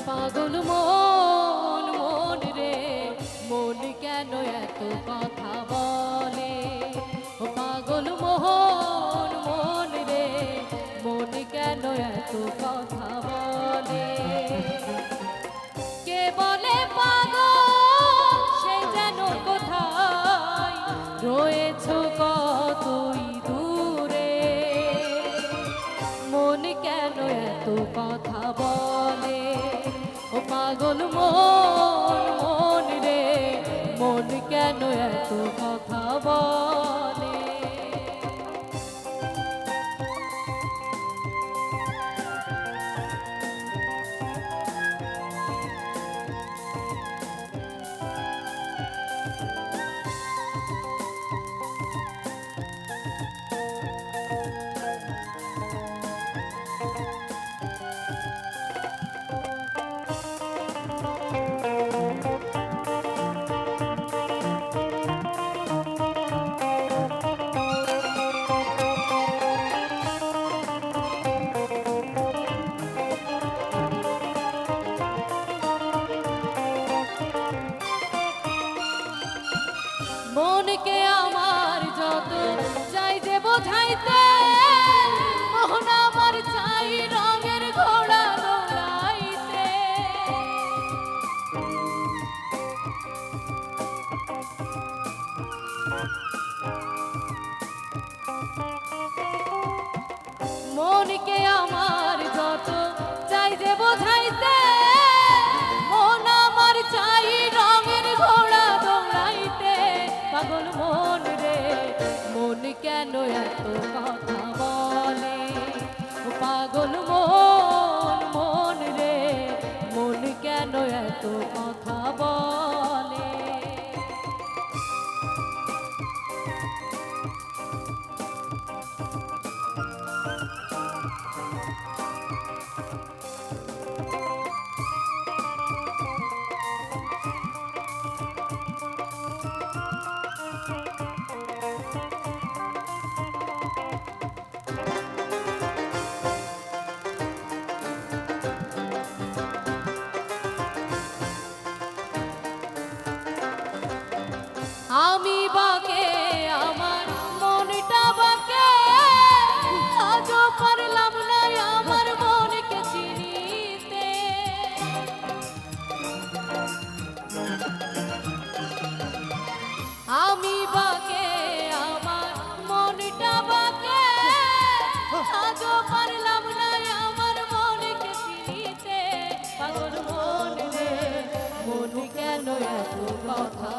পাগল মন মন রে মন কেন এত কথা বলে ও পাগল মোহন মন রে মন কেন এত কথা বলে কে বলে পাগল সে যেন কোথায় রয়েছো কতই দূরে মন কেন এত কথা বলে ও পাগল মন মন রে মন কেন এত কথা বলে মনকে আমার যত চাই যে বোঝাইতে মোহন আমার চাই রঙের ঘোড়া দৌড়াইতে মনকে আমার যত চাই যে বোঝাইতে মন আমার চাই রঙের ঘোড়া দৌড়াইতে পাগল মন রে মন কেন এত কথা বলে ও পাগল মন মন রে মন কেন এত কথা বলে আমি বাকে আমার মনটা বাকে আজও পারলাম না আমার মনকে চিনিতে আমি বাকে আমার মনটা বাকে আজও পারলাম না আমার মনকে চিনিতে পাগল মন রে মন কেন এত কথা